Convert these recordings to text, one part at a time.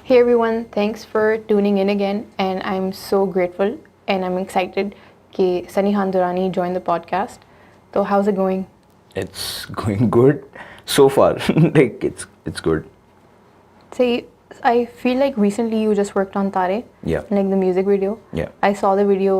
Hey everyone, thanks for tuning in again, and I'm so grateful and I'm excited that Sunny Handurani joined the podcast. So how's it going? It's going good so far. Like it's good. See, I feel like recently you just worked on Tare, Yeah. like the music video. Yeah. I saw the video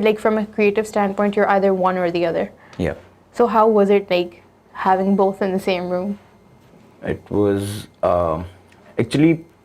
like from a creative standpoint you're either one or the other. Yeah. So how was it like having both in the same room? It was actually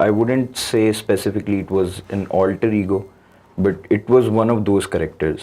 I wouldn't say specifically it was an alter ego, but it was one of those characters.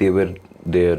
they were there,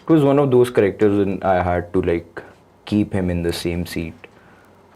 It was one of those characters and I had to like keep him in the same seat.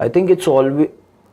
I think it's always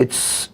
it's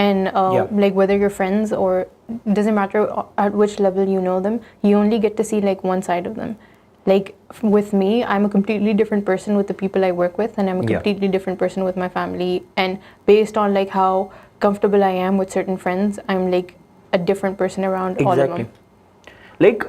And like whether you're friends or doesn't matter at which level you know them, you only get to see like one side of them. Like with me, I'm a completely different person with the people I work with, and I'm a completely different person with my family. And based on like how comfortable I am with certain friends, I'm like a different person around all of them. Like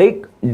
Like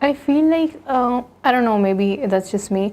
I feel like I don't know, maybe that's just me.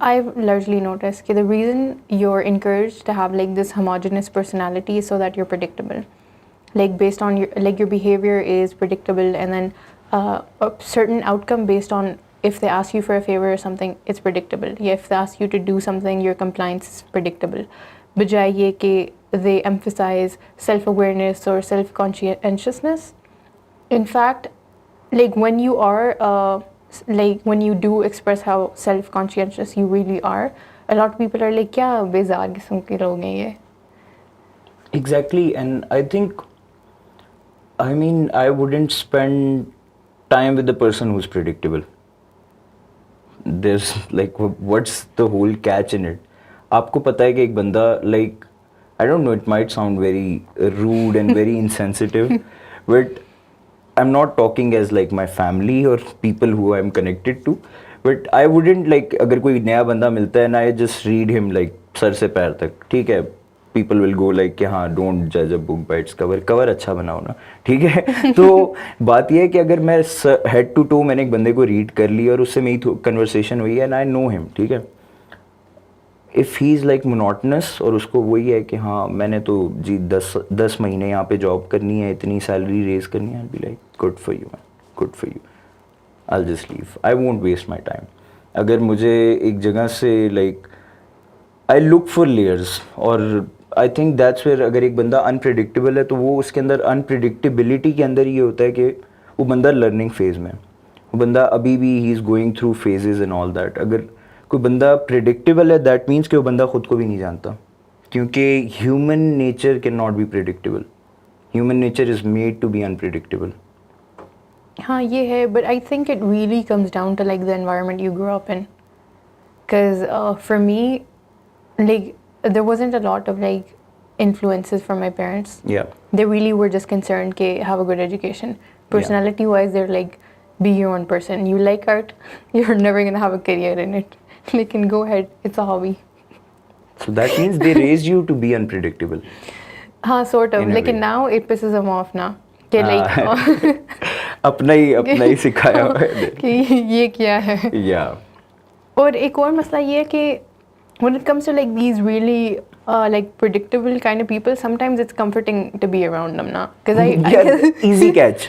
I've largely noticed that the reason you're encouraged to have like this homogeneous personality is so that you're predictable. Like based on your behavior is predictable, and then a certain outcome based on if they ask you for a favor or something, it's predictable. Yeah, if they ask you to do something, your compliance is predictable. بجائے یہ کہ they emphasize self-awareness or self-conscientiousness. In fact, like when you are, like when you do express how self-conscientious you really are, a lot of people are like, کیا بیزار قسم کے لوگ ہیں یہ. Exactly, and I think, I mean, I wouldn't spend time with the person who's predictable. There's like, what's the whole catch in it? آپ کو پتہ ہے کہ ایک بندہ, like, I don't know, it might sound very rude and very insensitive, but I'm not talking as like my family or people who I'm connected to, but I wouldn't like, اگر کوئی نیا بندہ ملتا ہے and I just read him like سر سے پیر تک, ٹھیک ہے, people will go like کہ ہاں don't judge a book by its cover اچھا بناؤ نا, ٹھیک ہے. تو بات یہ ہے کہ اگر میں head to toe میں نے ایک بندے کو ریڈ کر لی اور اس سے میری conversation ہوئی ہے and I know him, ٹھیک ہے, if he is like monotonous اور اس کو وہی ہے کہ ہاں میں نے تو جی 10 مہینے یہاں پہ جاب کرنی ہے, اتنی سیلری ریز کرنی ہے, I'll be like good for you man, good for you, I'll just leave, I won't waste my time. اگر مجھے ایک جگہ سے like I look for layers, اور I think that's where اگر ایک بندہ unpredictable ہے تو وہ اس کے اندر unpredictability کے اندر یہ ہوتا ہے کہ وہ بندہ لرننگ فیز میں, وہ بندہ ابھی بھی he is going through phases and all that. اگر کوئی بندہ پریڈکٹیبل ہے دیٹ مینس کہ وہ بندہ خود کو بھی نہیں جانتا, کیونکہ human nature can not be predictable, human nature is made to be unpredictable. ہاں یہ ہے, but I think it really comes down to like the environment you grow up in. Because for me like there wasn't a lot of like influences from my parents. Yeah. They really were just concerned ke have a good education. Personality wise they're like, be your own person. You like art, you're never going to have a career in it. Lekin go ahead, it's a hobby. So that means they raised you to be unpredictable. ہاں sort of. Lekin now it pisses them off now. کہ like اپنا ہی سکھایا کہ یہ کیا ہے. Yeah. اور ایک اور مسئلہ یہ ہے کہ when it comes to like these really like predictable kind of people, sometimes it's comforting to be around them now. Because easy catch.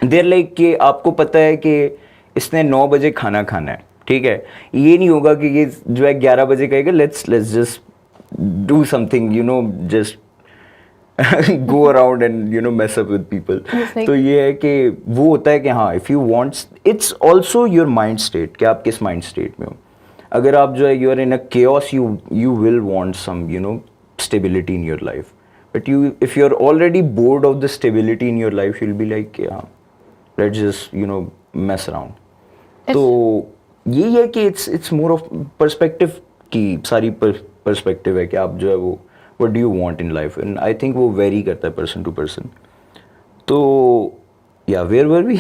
They're like کہ آپ کو پتہ ہے کہ اس نے 9 بجے کھانا کھانا ہے, ٹھیک ہے, یہ نہیں ہوگا کہ یہ جو ہے 11 بجے کہے گا let's just do something, you know, just go around and you know mess up with people. تو یہ ہے کہ وہ ہوتا ہے کہ ہاں if you want, it's also your mind state کہ آپ کس mind state میں ہو. اگر آپ جو ہے you are in a chaos, you will want some you know stability in your life, but if you're already bored of the stability in your life, you'll be like yeah, let's just you know mess around. تو یہی ہے کہ it's more of perspective کی ساری perspective ہے کہ آپ جو ہے وہ what do you want in life, and I think وہ vary کرتا ہے person to person. تو yeah, where were we?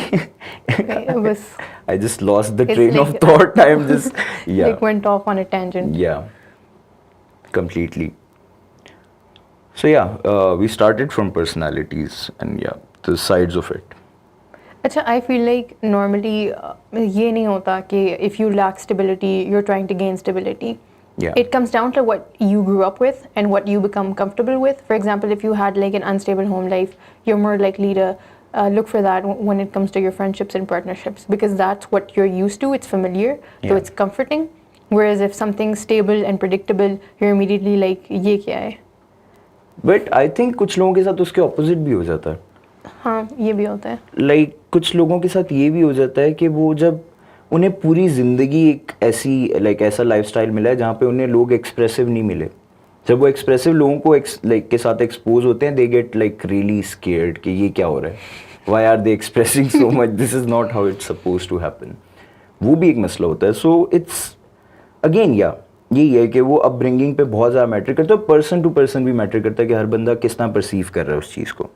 I just lost the train of thought. I'm just like went off on a tangent. Yeah, completely. So yeah, we started from personalities and yeah, the sides of it. اچھا, I feel like normally یہ نہیں ہوتا کہ if you lack stability, you're trying to gain stability. Yeah. It comes down to what you grew up with and what you become comfortable with. For example, if you had like an unstable home life, you're more likely to look for that when it comes to your friendships and partnerships, because that's what you're used to, it's familiar, so it's comforting. Whereas if something's stable and predictable, you're immediately like, یہ کیا ہے. But I think کچھ لوگوں کے ساتھ اس کے opposite بھی ہو جاتا ہے. ہاں یہ بھی ہوتا ہے. Like کچھ لوگوں کے ساتھ یہ بھی ہو جاتا ہے کہ وہ جب انہیں پوری زندگی ایک ایسا لائف اسٹائل ملا ہے جہاں پہ انہیں لوگ ایکسپریسو نہیں ملے, جب وہ ایکسپریسو لوگوں کو کے ساتھ ایکسپوز ہوتے ہیں, they get like really scared کہ یہ کیا ہو رہا ہے, why are they expressing so much, this is not how it's suppose to happen. وہ بھی ایک مسئلہ ہوتا ہے. سو اٹس اگین یہی ہے کہ وہ اپ برنگنگ پہ بہت زیادہ میٹر کرتا ہے, پرسن ٹو پرسن بھی میٹر کرتا ہے کہ ہر بندہ کس طرح پرسیو کر رہا ہے اس چیز کو.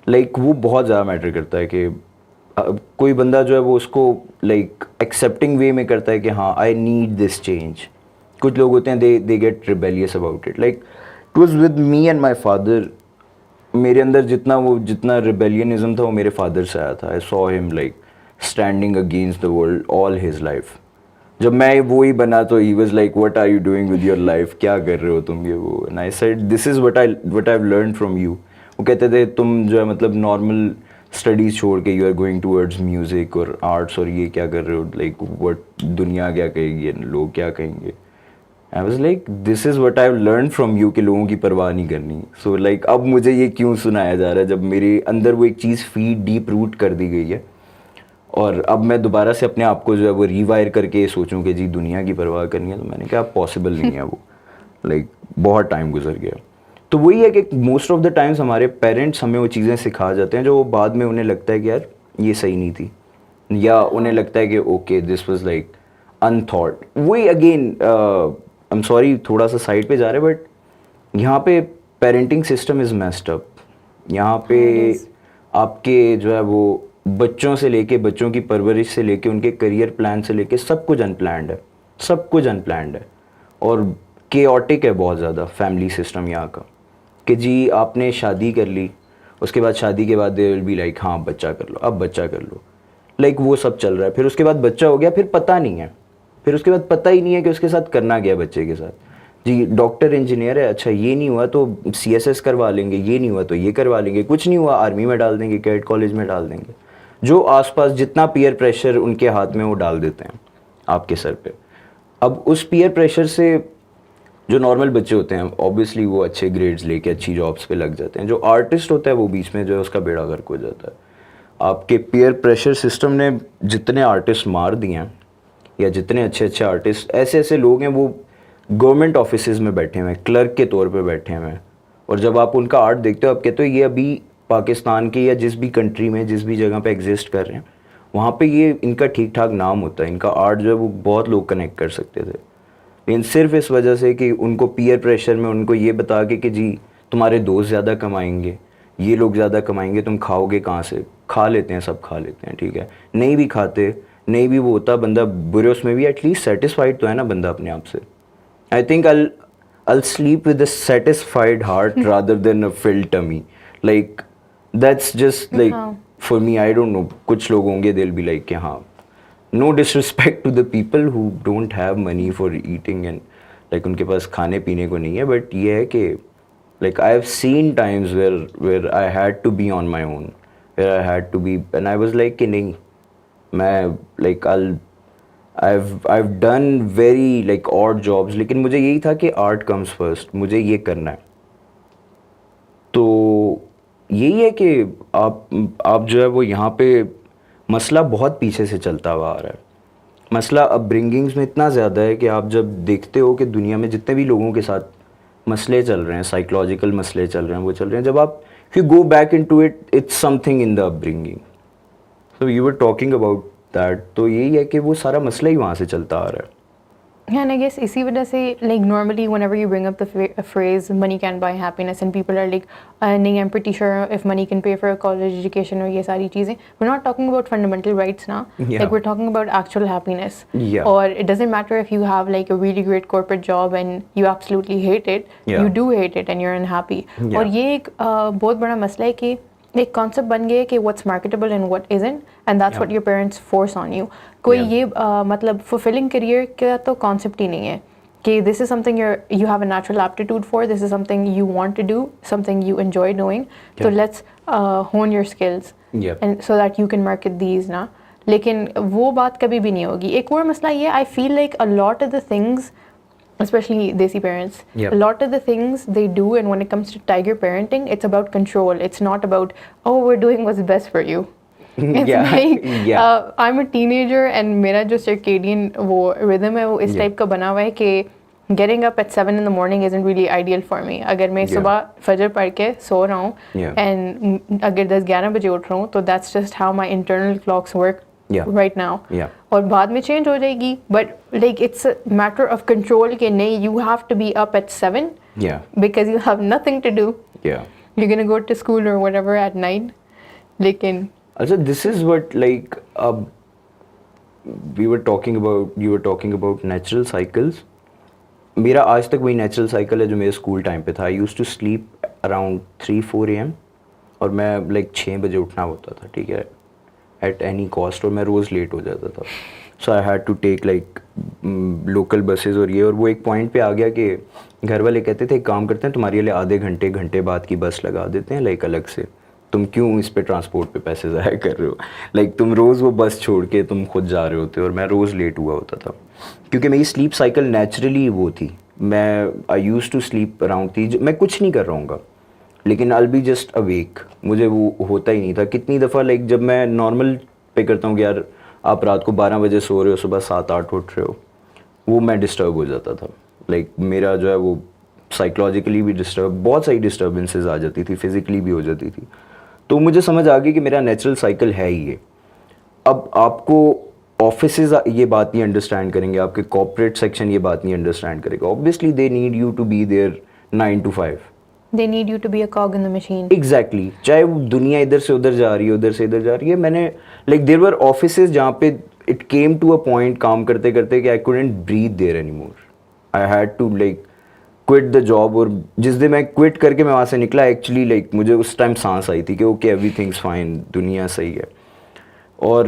لائک وہ بہت زیادہ میٹر کرتا ہے کہ کوئی بندہ جو ہے وہ اس کو لائک ایکسیپٹنگ وے میں کرتا ہے کہ ہاں آئی نیڈ دس چینج. کچھ لوگ ہوتے ہیں they get rebellious about it. Like it was with me and my father. میرے اندر جتنا ریبیلینزم تھا وہ میرے فادر سے آیا تھا. I saw him like standing against the world all his life. جب میں وہی بنا تو he was like what are you doing with your life, کیا کر رہے ہو تم یہ وہ. And I said this is what I have learned from you. وہ کہتے تھے تم جو ہے مطلب نارمل اسٹڈیز چھوڑ کے you are going towards music اور آرٹس اور یہ کیا کر رہے ہو, لائک وٹ دنیا کیا کہے گی, لوگ کیا کہیں گے. I was like this is what I have learn from you کہ لوگوں کی پرواہ نہیں کرنی. سو لائک اب مجھے یہ کیوں سنایا جا رہا ہے جب میرے اندر وہ ایک چیز فیڈ ڈیپ روٹ کر دی گئی ہے, اور اب میں دوبارہ سے اپنے آپ کو جو ہے وہ ریوائر کر کے سوچوں کہ جی دنیا کی پرواہ کرنی ہے, تو میں نے کہا پاسبل نہیں ہے وہ, لائک بہت ٹائم گزر گیا. تو وہی ہے کہ موسٹ آف دا ٹائمس ہمارے پیرنٹس ہمیں وہ چیزیں سکھا جاتے ہیں جو بعد میں انہیں لگتا ہے کہ یار یہ صحیح نہیں تھی, یا انہیں لگتا ہے کہ okay this was like in thought. وہی اگین ایم سوری تھوڑا سا سائڈ پہ جا رہے, بٹ یہاں پہ پیرنٹنگ سسٹم از میسڈ اپ. یہاں پہ آپ کے جو ہے وہ بچوں سے لے کے, بچوں کی پرورش سے لے کے, ان کے کریئر پلان سے لے کے سب کچھ ان پلانڈ ہے, سب کچھ ان پلانڈ ہے, اور کیوٹک ہے بہت زیادہ فیملی سسٹم یہاں کا. کہ جی آپ نے شادی کر لی, اس کے بعد شادی کے بعد دے ول بی لائک ہاں بچہ کر لو, اب بچہ کر لو, لائک وہ سب چل رہا ہے. پھر اس کے بعد بچہ ہو گیا, پھر پتہ نہیں ہے, پھر اس کے بعد پتہ ہی نہیں ہے کہ اس کے ساتھ کرنا کیا ہے بچے کے ساتھ. جی ڈاکٹر انجینئر ہے, اچھا یہ نہیں ہوا تو سی ایس ایس کروا لیں گے, یہ نہیں ہوا تو یہ کروا لیں گے, کچھ نہیں ہوا آرمی میں ڈال دیں گے, کیڈ کالج میں ڈال دیں گے. جو آس پاس جتنا پیئر پریشر ان کے ہاتھ میں وہ ڈال دیتے ہیں آپ کے سر پہ. اب اس پیئر پریشر سے جو نارمل بچے ہوتے ہیں اوبیسلی وہ اچھے گریڈز لے کے اچھی جابس پہ لگ جاتے ہیں. جو آرٹسٹ ہوتا ہے وہ بیچ میں جو ہے اس کا بیڑا غرق ہو جاتا ہے. آپ کے پیئر پریشر سسٹم نے جتنے آرٹسٹ مار دیے ہیں, یا جتنے اچھے اچھے آرٹسٹ, ایسے ایسے لوگ ہیں وہ گورنمنٹ آفیسز میں بیٹھے ہوئے ہیں, کلرک کے طور پہ بیٹھے ہوئے ہیں, اور جب آپ ان کا آرٹ دیکھتے ہو آپ کہتے ہو یہ ابھی پاکستان کے یا جس بھی کنٹری میں جس بھی جگہ پہ ایگزسٹ کر رہے ہیں وہاں پہ یہ ان کا ٹھیک ٹھاک نام ہوتا ہے, ان کا آرٹ جو ہے وہ بہت لوگ کنیکٹ کر سکتے تھے. لیکن صرف اس وجہ سے کہ ان کو پیئر پریشر میں ان کو یہ بتا کے کہ جی تمہارے دوست زیادہ کمائیں گے, یہ لوگ زیادہ کمائیں گے, تم کھاؤ گے کہاں سے, کھا لیتے ہیں سب کھا لیتے ہیں, ٹھیک ہے, نہیں بھی کھاتے, نہیں بھی وہ ہوتا بندہ برے اس میں بھی ایٹ لیسٹ سیٹسفائڈ تو ہے نا بندہ اپنے آپ سے. I think I'll sleep with a satisfied heart rather than a filled tummy. Like that's just like for me, I don't know, کچھ لوگ ہوں گے they'll be like کہ ہاں, no disrespect to the people who don't have money for eating and like ان کے پاس کھانے پینے کو نہیں ہے, but یہ ہے کہ like I have seen times where I had to be on my own, where I had to be and I was like کہ نہیں میں like I've done very like odd jobs, لیکن مجھے یہی تھا کہ art comes first, مجھے یہ کرنا ہے. تو یہی ہے کہ آپ جو ہے وہ یہاں پہ مسئلہ بہت پیچھے سے چلتا ہوا آ رہا ہے. مسئلہ اپ برنگنگز میں اتنا زیادہ ہے کہ آپ جب دیکھتے ہو کہ دنیا میں جتنے بھی لوگوں کے ساتھ مسئلے چل رہے ہیں, سائیکولوجیکل مسئلے چل رہے ہیں, وہ چل رہے ہیں, جب آپ if you go back into it, it's something in the upbringing. So you were talking about that, تو یہی ہے کہ وہ سارا مسئلہ ہی وہاں سے چلتا آ رہا ہے. And I guess اسی وجہ سے like normally whenever you bring up the phrase money can buy happiness and people are like نہیں I'm pretty sure if money can pay for a college education اور یہ ساری چیزیں, we're not talking about fundamental rights now, like we're talking about actual happiness. Or it doesn't matter if you have like a really great corporate job and you absolutely hate it, you do hate it and you're unhappy. اور یہ ایک بہت بڑا مسئلہ ہے کہ ایک concept بن گیا کہ what's marketable and what isn't, and that's what your parents force on you. کوئی یہ مطلب فلفلنگ کریئر کا تو کانسیپٹ ہی نہیں ہے کہ this is something you have a natural aptitude for, this is something you want to do, something you enjoy doing, تو let's hone your skills and so that you can market these نا. لیکن وہ بات کبھی بھی نہیں ہوگی. ایک اور مسئلہ یہ, I feel like a lot of the things, especially Desi parents, a lot of the things they do, and when it comes to tiger parenting, it's about control. It's not about, oh, we're doing what's best for you. It's like, I'm a teenager and میرا جو circadian وہ rhythm ہے وہ اس type کا بنا ہوا ہے کہ getting up at 7 in the morning isn't really ideal for me. اگر میں صبح فجر پڑھ کے سو رہا ہوں and اگر 10-11 بجے اٹھ رہا ہوں تو that's just how my internal clocks work right now. اور بعد میں چینج ہو جائے گی, but like it's a matter of control کہ نہیں, you have to be up at 7 because you have nothing to do. You're gonna go to school or whatever at night. لیکن اچھا this is what like you were talking about natural cycles. میرا آج تک وہی natural cycle ہے جو میرے school time پہ تھا. I used to sleep around 3-4 AM اور میں لائک 6 بجے اٹھنا ہوتا تھا, ٹھیک ہے, ایٹ اینی کاسٹ, اور میں روز لیٹ ہو جاتا تھا. So I had to take like local buses اور یہ, اور وہ ایک پوائنٹ پہ آ گیا کہ گھر والے کہتے تھے ایک کام کرتے ہیں تمہارے لیے آدھے گھنٹے بعد کی بس لگا دیتے ہیں لائک الگ سے, تم کیوں اس پہ ٹرانسپورٹ پہ پیسے ضائع کر رہے ہو, لائک تم روز وہ بس چھوڑ کے تم خود جا رہے ہوتے, اور میں روز لیٹ ہوا ہوتا تھا کیونکہ میری سلیپ سائیکل نیچرلی وہ تھی, میں آئی یوز ٹو سلیپ اراؤنڈ تھی, میں کچھ نہیں کر رہا ہوں گا لیکن I'll be just awake, مجھے وہ ہوتا ہی نہیں تھا. کتنی دفعہ لائک جب میں نارمل پہ کرتا ہوں کہ یار آپ رات کو 12 بجے سو رہے ہو, صبح 7-8 اٹھ رہے ہو, وہ میں ڈسٹرب ہو جاتا تھا. لائک میرا جو ہے وہ سائیکلوجیکلی بھی بہت ساری ڈسٹربنسز آ جاتی تھی, فزیکلی بھی ہو جاتی تھی. تو مجھے سمجھ آ گئی کہ میرا نیچرل سائیکل ہے ہی یہ. اب آپ کو آفیسز یہ بات نہیں انڈرسٹینڈ کریں گے, آپ کے کارپوریٹ سیکشن یہ بات نہیں انڈرسٹینڈ کرے گا. Obviously they need you to be there 9 to 5. They need you to be a cog in the machine. Exactly, چاہے وہ دنیا ادھر سے ادھر جا رہی ہے, ادھر سے ادھر جا رہی ہے. میں نے لائک دیر ور آفیسز جہاں پہ it came to a point کام کرتے کرتے کہ I couldn't breathe there anymore. I had to like quit the job. اور جس دن میں کوئٹ کر کے میں وہاں سے نکلا, ایکچولی لائک مجھے اس ٹائم سانس آئی تھی کہ اوکے ایوری تھنگس فائن, دنیا صحیح ہے. اور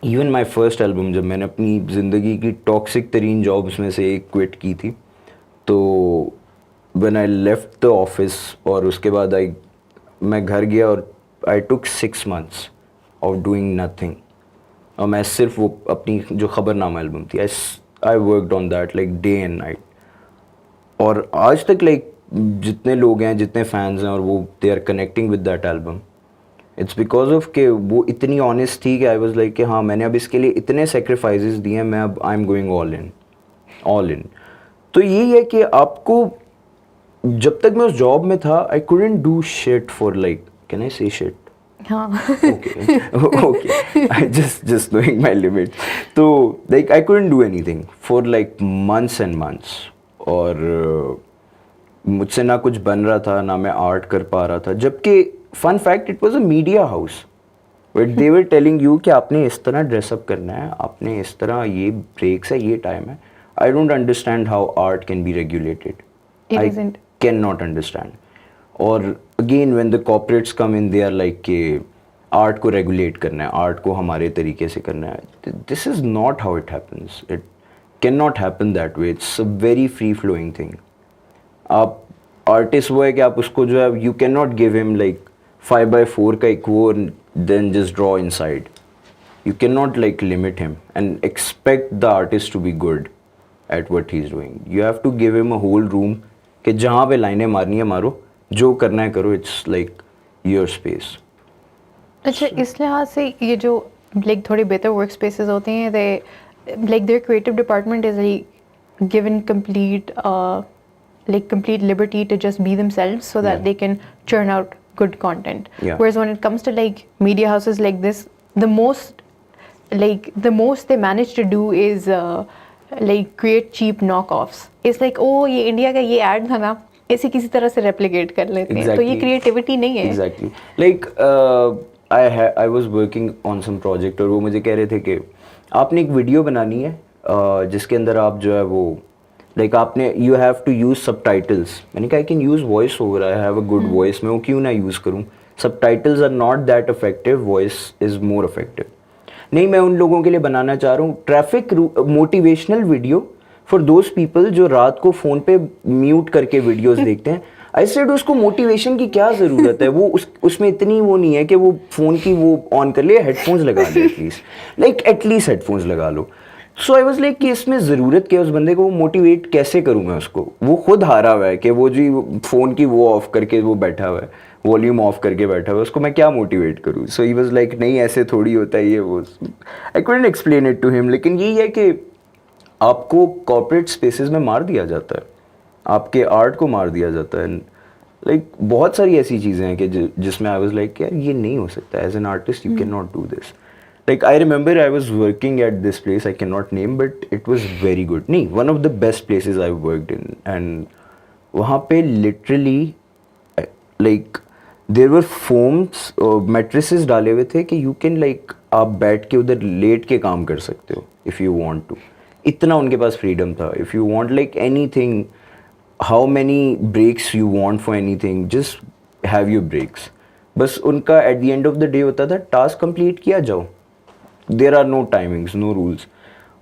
ایون مائی فرسٹ البم, جب میں نے اپنی زندگی کی ٹاکسک ترین جابس میں سے ایک کوئٹ کی تھی, تو when I left the office, اور اس کے بعد میں گھر گیا اور I took 6 months of doing nothing. اور میں صرف وہ اپنی جو خبر نامہ البم تھی, I worked on that like day and night. اور آج تک لائک جتنے لوگ ہیں, جتنے فینس ہیں, اور وہ they are connecting with that album, it's because of کہ وہ اتنی honest تھی کہ I was like کہ ہاں میں نے اب اس کے لیے اتنے sacrifices دیے ہیں, میں اب I'm going all in. تو یہی ہے کہ آپ کو جب تک میں اس جاب میں تھا I couldn't do shit for like, can I say shit? ہاں Okay. I just knowing my limit. تو like I couldn't do anything for like months and months. اور مجھ سے نہ کچھ بن رہا تھا, نہ میں آرٹ کر پا رہا تھا. جبکہ fun fact, it was a media house but they were telling you کہ آپ نے اس طرح ڈریس اپ کرنا ہے, آپ نے اس طرح, یہ بریکس ہے, یہ ٹائم ہے. I don't understand how art can be regulated. It I isn't. cannot understand. اور again when the corporates come in, they are like کہ آرٹ کو ریگولیٹ کرنا ہے, آرٹ کو ہمارے طریقے سے کرنا ہے. This is not how it happens. It cannot happen that way. It's a very free flowing thing. آپ آرٹسٹ وہ ہے کہ آپ اس کو جو ہے you cannot give him like 5x4 کا ایک وہ then just draw inside. You cannot like limit him and expect the artist to be good at what he's doing. You have to give him a whole room کہ جہاں پہ لائنیں مارنی ہے مارو, جو کرنا ہے کرو, اٹس لائک یور اسپیس. اچھا, اس لحاظ سے یہ جو لائک تھوڑے بہتر ورک اسپیسز ہوتے ہیں, they like their creative department is like given complete liberty to just be themselves so that they can churn out good content. Whereas when it comes to like media houses like this, the most they manage to do is like create cheap knockoffs. It's like, oh یہ India کا یہ add تھا نا, اسے کسی طرح سے replicate کر لیتے ہیں. تو یہ کریٹیوٹی نہیں ہے. Exactly, like I was working on some project, اور وہ مجھے کہہ رہے تھے کہ آپ نے ایک ویڈیو بنانی ہے جس کے اندر آپ جو ہے وہ لائک آپ نے you have to use subtitles. میں نے کہا I can use voice over, I have a good voice, میں وہ کیوں نہ یوز کروں. Subtitles are not that effective, voice is more effective. نہیں, میں ان لوگوں کے لیے بنانا چاہ رہا ہوں traffic motivational video for those people جو رات کو فون پہ میوٹ کر کے ویڈیوز دیکھتے ہیں. آئی سیڈ اس کو موٹیویشن کی کیا ضرورت ہے, وہ اس میں اتنی وہ نہیں ہے کہ وہ فون کی وہ آن کر لے, ہیڈ فونس لگا لے at least, like at least headphones لگا لو. سو آئی واز لائک کہ اس میں ضرورت کیا, اس بندے کو موٹیویٹ کیسے کروں میں اس کو, وہ خود ہارا ہوا ہے کہ وہ جی فون کی وہ آف کر کے وہ بیٹھا ہوا ہے, والیوم آف کر کے بیٹھا ہوا ہے, اس کو میں کیا موٹیویٹ کروں. سو ہی واز لائک نہیں ایسے تھوڑی ہوتا ہے یہ وہ. I couldn't explain it to him. لیکن یہی ہے کہ آپ کو کارپوریٹ اسپیسیز میں مار دیا جاتا ہے, آپ کے آرٹ کو مار دیا جاتا ہے. لائک بہت ساری ایسی چیزیں ہیں کہ جس میں آئی واز لائک یار یہ نہیں ہو سکتا, as an artist you can not do this. Like I remember I was working at this place, I cannot name, but it was very good. نہیں, one of the best places I worked in. And وہاں پہ literally like there were foams اور mattresses ڈالے ہوئے تھے کہ you can like آپ بیٹھ کے ادھر لیٹ کے کام کر سکتے ہو if you want to. اتنا ان کے پاس freedom تھا. If you want like anything, how many breaks you want for anything, just have your breaks. بس ان کا at the end of the day ہوتا تھا task complete کیا جاؤ. There are no timings, no rules.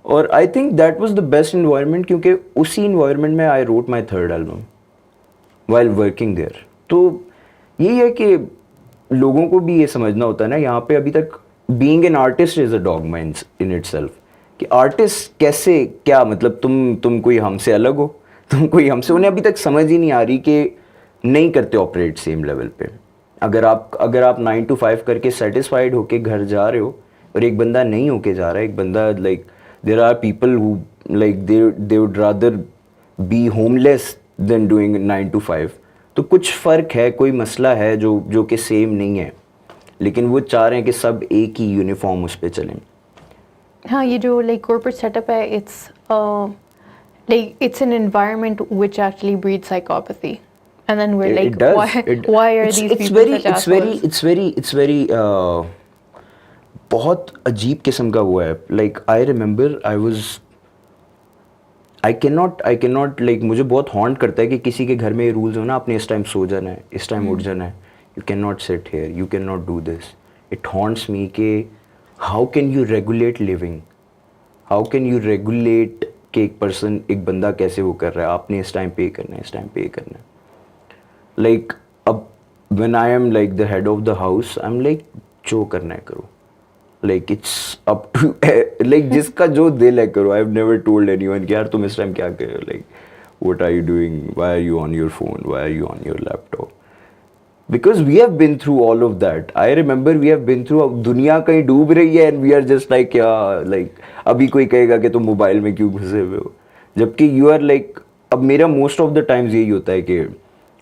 اور I think that was the best environment کیونکہ اسی environment میں I wrote my third album while working there. تو یہی ہے کہ لوگوں کو بھی یہ سمجھنا ہوتا ہے نا یہاں پہ ابھی تک being an artist is a dogma in it self کہ آرٹسٹ کیسے کیا مطلب تم کوئی ہم سے الگ ہو, تم کوئی ہم سے, انہیں ابھی تک سمجھ ہی نہیں آ رہی کہ نہیں کرتے آپریٹ سیم لیول پہ. اگر آپ 9 to 5 کر کے سیٹسفائڈ ہو کے گھر جا رہے ہو اور ایک بندہ نہیں ہو کے جا رہا ہے, ایک بندہ like there are people who like they would rather be homeless than doing 9 to 5, تو کچھ فرق ہے, کوئی مسئلہ ہے جو کہ سیم نہیں ہے, لیکن وہ چاہ رہے ہیں کہ سب ایک ہی یونیفارم اس پہ چلیں. ہاں یہ جو لائک کارپوریٹ سیٹ اپ ہے it's an environment which actually breeds psychopathy, and then we're like, why are these people such assholes? It's very بہت عجیب قسم کا وہ ہے. Like I remember I can not like مجھے بہت ہانٹ کرتا ہے کہ کسی کے گھر میں یہ رولز ہو نا, آپ نے اس ٹائم سو جانا ہے, اس ٹائم اٹھ جانا ہے, you can not sit here, you can not do this. It haunts me کہ how can you regulate living, how can you regulate کہ ایک بندہ کیسے وہ کر رہا ہے, آپ نے اس ٹائم پے کرنا ہے, اس ٹائم پے کرنا ہے. لائک اب when I am like the head of the house, I am like جو کرنا ہے کرو, like it's up to like جس کا جو دل ہے کرو. I have never told anyone کہ یار تم اس ٹائم کیا کر رہے ہو, like what are you doing, why are you on your phone, why are you on your laptop, because we have been through all of that. I remember we have been through, دنیا کہیں ڈوب رہی ہے and we are just like کیا, like ابھی کوئی کہے گا کہ تم موبائل میں کیوں گھسے ہوئے ہو, جبکہ یو آر لائک, اب میرا موسٹ آف دا ٹائمز یہی ہوتا ہے کہ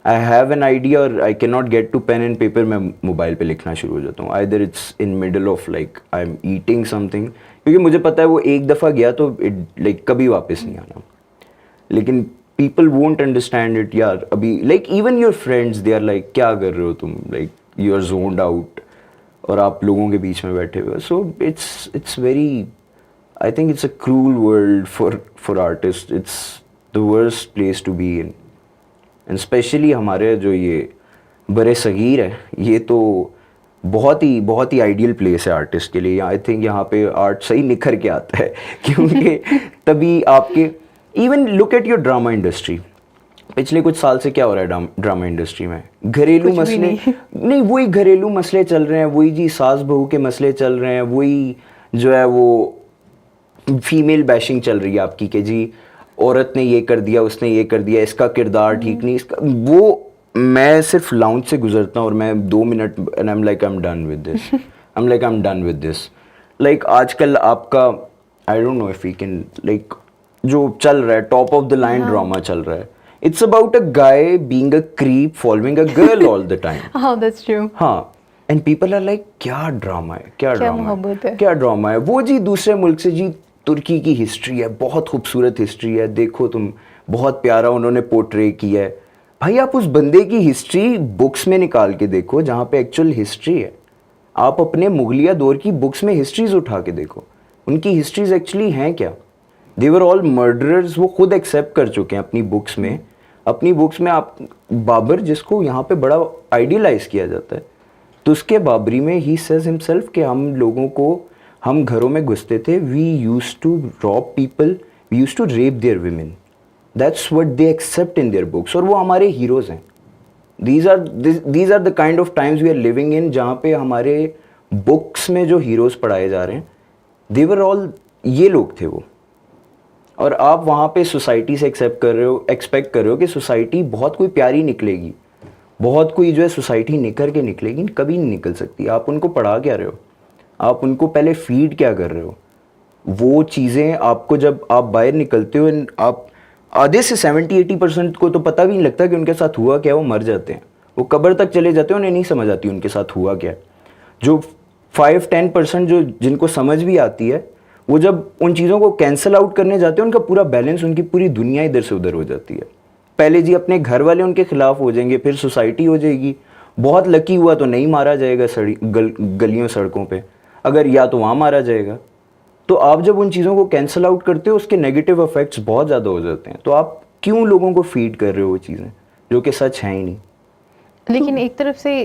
آئی ہیو این آئیڈیا اور I can not get to pen and paper, میں موبائل پہ لکھنا شروع ہو جاتا ہوں. Either it's in middle of like I am eating something, کیونکہ مجھے پتا ہے وہ ایک دفعہ گیا تو لائک کبھی واپس نہیں آنا. لیکن پیپل وونٹ انڈرسٹینڈ اٹ یار. ابھی like even your friends they are like کیا کر رہے ہو تم, like you are zoned out اور آپ لوگوں کے بیچ میں بیٹھے ہوئے. So it's very, I think it's a cruel world for artist. It's the worst place to be in, and especially ہمارے جو یہ برے صغیر ہے, یہ تو بہت ہی آئیڈیل پلیس ہے آرٹسٹ کے لیے. آئی تھنک یہاں پہ آرٹ صحیح نکھر کے آتا ہے, کیونکہ تبھی آپ کے even look at your drama industry. پچھلے کچھ سال سے کیا ہو رہا ہے ڈرامہ انڈسٹری میں, گھریلو مسئلے نہیں, وہی گھریلو مسئلے چل رہے ہیں, وہی جی ساس بہو کے مسئلے چل رہے ہیں, وہی جو ہے وہ فیمیل بیشنگ چل رہی ہے آپ کی کہ جی عورت نے یہ کر دیا, اس نے یہ کر دیا, اس کا کردار ٹھیک نہیں, اس کا وہ. میں صرف لاؤنج سے گزرتا ہوں اور میں 2 minute and I am like I am done with this. Like آج کل آپ کا I don't know if you can like جو چل رہا ہے top of the line drama چل رہا ہے, it's about a guy being a creep following a girl all the time. ہاں دیٹس ٹرو. ہاں, اینڈ پیپل آر لائک کیا ڈرامہ ہے, کیا ڈرامہ ہے وہ جی دوسرے ملک سے, جی ترکی کی ہسٹری ہے, بہت خوبصورت ہسٹری ہے, دیکھو تم بہت پیارا انہوں نے پورٹرے کیا ہے. بھائی آپ اس بندے کی ہسٹری بکس میں نکال کے دیکھو جہاں پہ ایکچوئل ہسٹری ہے. آپ اپنے مغلیہ دور کی بکس میں ہسٹریز اٹھا کے دیکھو, ان کی ہسٹریز ایکچولی ہیں کیا. دے ور آل مرڈررز, وہ خود ایکسیپٹ کر چکے ہیں اپنی بکس میں. آپ بابر جس کو یہاں پہ بڑا آئیڈیلائز کیا جاتا ہے, تو اس کے بابری میں ہی سیز ہمسیلف کہ ہم لوگوں کو, ہم گھروں میں گھستے تھے, we use to rob people, we use to rape their women. That's what they accept in their books, اور وہ ہمارے ہیروز ہیں. These are the kind of times we are living in, جہاں پہ ہمارے بکس میں جو ہیروز پڑھائے جا رہے ہیں دے ور آل یہ لوگ تھے وہ. اور آپ وہاں پہ سوسائٹی سے ایکسیپٹ ایکسپیکٹ کر رہے ہو کہ سوسائٹی بہت کوئی پیاری نکلے گی, بہت کوئی جو ہے سوسائٹی نکھر کے نکلے گی. کبھی نہیں نکل سکتی. آپ ان کو پڑھا کیا رہے ہو, آپ ان کو پہلے فیڈ کیا کر رہے ہو. وہ چیزیں آپ کو جب آپ باہر نکلتے ہو, آپ آدھے سے 70-80% کو تو پتہ بھی نہیں لگتا کہ ان کے ساتھ ہوا کیا, وہ مر جاتے ہیں, وہ قبر تک چلے جاتے ہیں, انہیں نہیں سمجھ آتی ان کے ساتھ ہوا کیا. جو 5-10% جو جن کو سمجھ بھی آتی ہے, وہ جب ان چیزوں کو کینسل آؤٹ کرنے جاتے ہیں, ان کا پورا بیلنس, ان کی پوری دنیا ادھر سے ادھر ہو جاتی ہے. پہلے جی اپنے گھر والے ان کے خلاف ہو جائیں گے, پھر سوسائٹی ہو جائے گی. بہت لکی ہوا تو نہیں مارا جائے گا گلیوں سڑکوں پہ, اگر یا تو وہاں مارا جائے گا. تو آپ جب ان چیزوں کو کینسل آؤٹ کرتے ہو, اس کے نیگیٹو افیکٹس بہت زیادہ ہو جاتے ہیں. تو آپ کیوں لوگوں کو فیڈ کر رہے ہو وہ چیزیں جو کہ سچ ہیں ہی نہیں. لیکن ایک طرف سے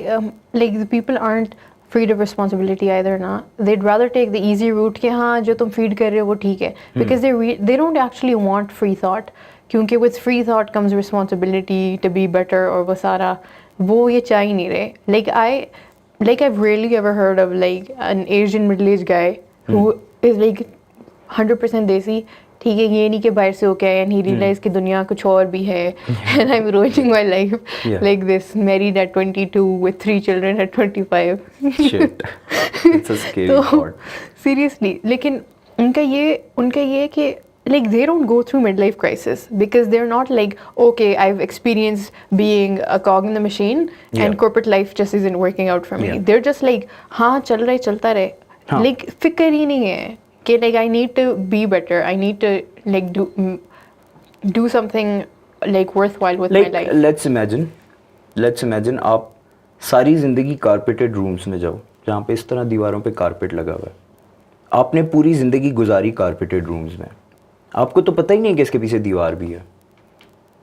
like people aren't free of responsibility either نا, they'd rather take the easy route کہ ہاں جو تم فیڈ کر رہے ہو وہ ٹھیک ہے, because they don't actually want free thought, کیونکہ with free thought comes responsibility to be better, اور وہ سارا وہ یہ چاہ ہی نہیں رہے. Like like I've rarely ever heard of like an Asian middle-aged guy who is like 100% desi. ٹھیک ہے یہ نہیں کہ باہر سے ہو کے آئے and he realized کہ دنیا کچھ اور بھی ہے and I'm ruining my life like this, married at 22 with 3 children at 25. Shit. It's a scary thought. Seriously, لیکن ان کا یہ کہ like they don't go through midlife crisis because they're not like, okay, I've experienced being a cog in the machine and corporate life just isn't working out for me. They're just like ہاں چل رہے چلتا رہے, like فکر ہی نہیں ہے کہ like I need to be better, I need to like do something like worthwhile with my life. Let's imagine آپ ساری زندگی کارپیٹڈ رومس میں جاؤ جہاں پہ اس طرح دیواروں پہ کارپیٹ لگا ہوا ہے. آپ نے پوری زندگی گزاری کارپیٹڈ رومز میں, آپ کو تو پتہ ہی نہیں کہ اس کے پیچھے دیوار بھی ہے.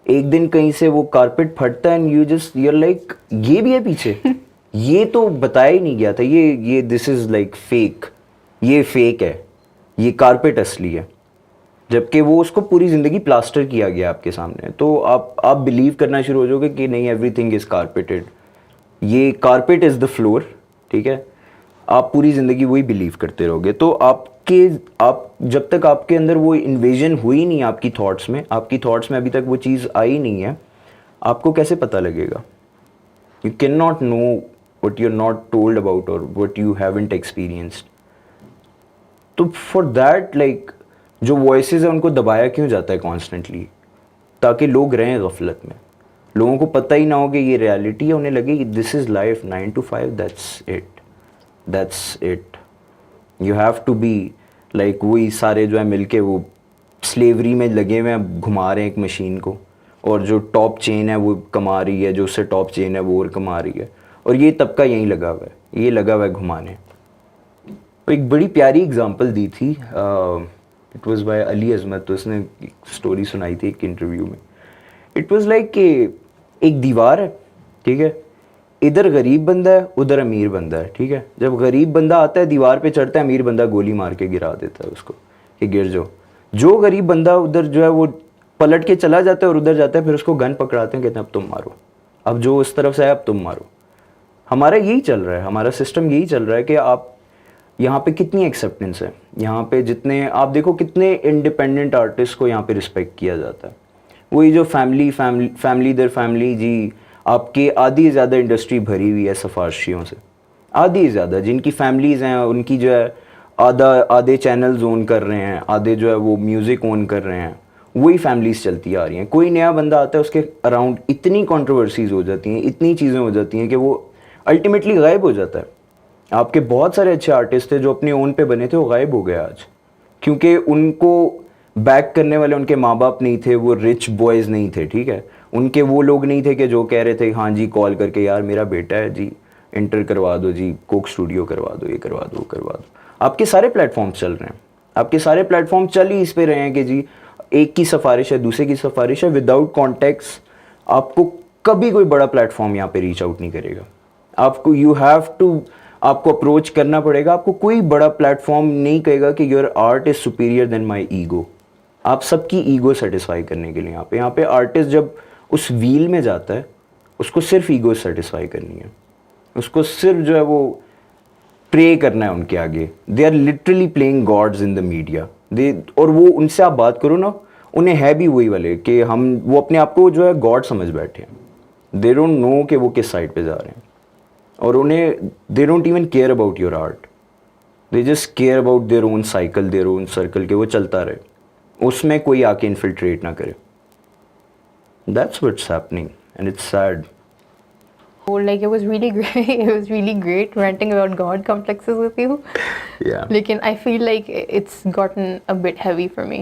ایک دن کہیں سے وہ کارپیٹ پھٹتا ہے and you're like یہ بھی ہے پیچھے, یہ تو بتایا ہی نہیں گیا تھا, یہ this is like fake, یہ فیک ہے, یہ کارپیٹ اصلی ہے, جبکہ وہ اس کو پوری زندگی پلاسٹر کیا گیا آپ کے سامنے. تو آپ بلیو کرنا شروع ہو جاؤ گے کہ نہیں ایوری تھنگ از کارپیٹڈ, یہ کارپیٹ از دا فلور, ٹھیک ہے. آپ پوری زندگی وہی بلیو کرتے رہو گے. تو آپ جب تک آپ کے اندر وہ انویژن ہوئی نہیں آپ کی تھاٹس میں ابھی تک وہ چیز آئی نہیں ہے, آپ کو کیسے پتہ لگے گا؟ You can not know what you are not told about or what you haven't experienced. تو فار دیٹ لائک جو وائسز ہیں ان کو دبایا کیوں جاتا ہے کانسٹنٹلی؟ تاکہ لوگ رہیں غفلت میں, لوگوں کو پتہ ہی نہ ہو کہ یہ ریالٹی ہے, انہیں لگے کہ this is life 9 to 5, that's it. You have to be like وہی سارے جو ہے مل کے وہ سلیوری میں لگے ہوئے ہیں, گھما رہے ہیں ایک مشین کو, اور جو ٹاپ چین ہے وہ کما رہی ہے, جو اس سے ٹاپ چین ہے وہ اور کما رہی ہے, اور یہ طبقہ یہیں لگا ہوا ہے, یہ لگا ہوا ہے گھمانے. ایک بڑی پیاری اگزامپل دی تھی, اٹ واز بائی علی عظمت, تو اس نے ایک اسٹوری سنائی تھی ایک انٹرویو میں. اٹ واز لائک کہ ایک دیوار ہے, ٹھیک ہے, ادھر غریب بندہ ہے ادھر امیر بندہ ہے, ٹھیک ہے. جب غریب بندہ آتا ہے دیوار پہ چڑھتا ہے, امیر بندہ گولی مار کے گرا دیتا ہے اس کو کہ گر جاؤ. جو غریب بندہ ادھر جو ہے وہ پلٹ کے چلا جاتا ہے اور ادھر جاتا ہے, پھر اس کو گن پکڑاتے ہیں, کہتے ہیں اب تم مارو, اب جو اس طرف سے ہے اب تم مارو. ہمارا یہی چل رہا ہے, ہمارا سسٹم یہی چل رہا ہے کہ آپ یہاں پہ کتنی ایکسیپٹنس ہے, یہاں پہ جتنے آپ دیکھو کتنے انڈیپینڈنٹ آرٹسٹ کو یہاں پہ رسپیکٹ کیا جاتا ہے. وہی جو فیملی در فیملی, جی آپ کی آدھی زیادہ انڈسٹری بھری ہوئی ہے سفارشیوں سے, آدھی زیادہ, جن کی فیملیز ہیں ان کی جو ہے آدھے چینلز اون کر رہے ہیں, آدھے جو ہے وہ میوزک اون کر رہے ہیں, وہی فیملیز چلتی آ رہی ہیں. کوئی نیا بندہ آتا ہے اس کے اراؤنڈ اتنی کنٹروورسیز ہو جاتی ہیں, اتنی چیزیں ہو جاتی ہیں کہ وہ الٹیمیٹلی غائب ہو جاتا ہے. آپ کے بہت سارے اچھے آرٹسٹ تھے جو اپنے اون پہ بنے تھے, وہ غائب ہو گئے آج, کیونکہ ان کو بیک کرنے والے ان کے ماں باپ نہیں تھے, وہ رچ بوائز نہیں تھے, ٹھیک ہے. ان کے وہ لوگ نہیں تھے کہ جو کہہ رہے تھے ہاں جی کال کر کے یار میرا بیٹا ہے جی انٹر کروا دو, جی کوک اسٹوڈیو کروا دو, یہ کروا دو, وہ کروا دو. آپ کے سارے پلیٹ فارم چل رہے ہیں, آپ کے سارے پلیٹ فارم چل ہی اس پہ رہے ہیں کہ جی ایک کی سفارش ہے, دوسرے کی سفارش ہے, وداؤٹ کانٹیکس آپ کو کبھی کوئی بڑا پلیٹ فارم یہاں پہ ریچ آؤٹ نہیں کرے گا. آپ کو آپ کو اپروچ کرنا پڑے گا, آپ کو کوئی بڑا پلیٹ فارم نہیں کہے گا کہ your art is superior than my ego. آپ سب کی ایگو سیٹسفائی کرنے کے لیے یہاں پہ آرٹسٹ جب اس ویل میں جاتا ہے, اس کو صرف ایگو سیٹسفائی کرنی ہے, اس کو صرف جو ہے وہ پرے کرنا ہے ان کے آگے. They are literally playing gods in the media. اور وہ ان سے آپ بات کرو نا, انہیں ہے بھی وہی والے کہ وہ اپنے آپ کو جو ہے گاڈ سمجھ بیٹھے ہیں. دے ڈونٹ نو کہ وہ کس سائڈ پہ جا رہے ہیں, اور انہیں they don't even care about your art, they just care about their own cycle, their own circle, کہ وہ چلتا رہے, اس میں کوئی آ کے انفلٹریٹ نہ کرے. That's what's happening and it's sad. Like it was really great ranting about God complexes with you. Yeah. Lekin I feel like it's gotten a bit heavy for me.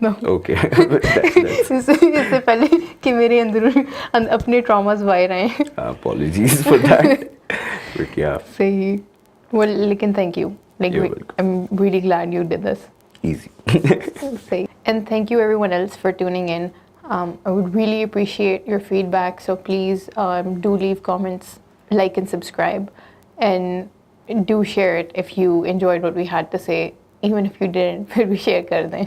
No. Okay. اس سے پہلے کہ میرے اندر اپنے traumas باہر آئے ہیں. Apologies for that. But yeah. صحیح. Well, lekin thank you. Like I'm really glad you did this. Easy. Say. And thank you everyone else for tuning in. I would really appreciate your feedback, so please do leave comments, like and subscribe, and do share it if you enjoyed what we had to say. Even if you didn't, pھر بھی share کر دیں.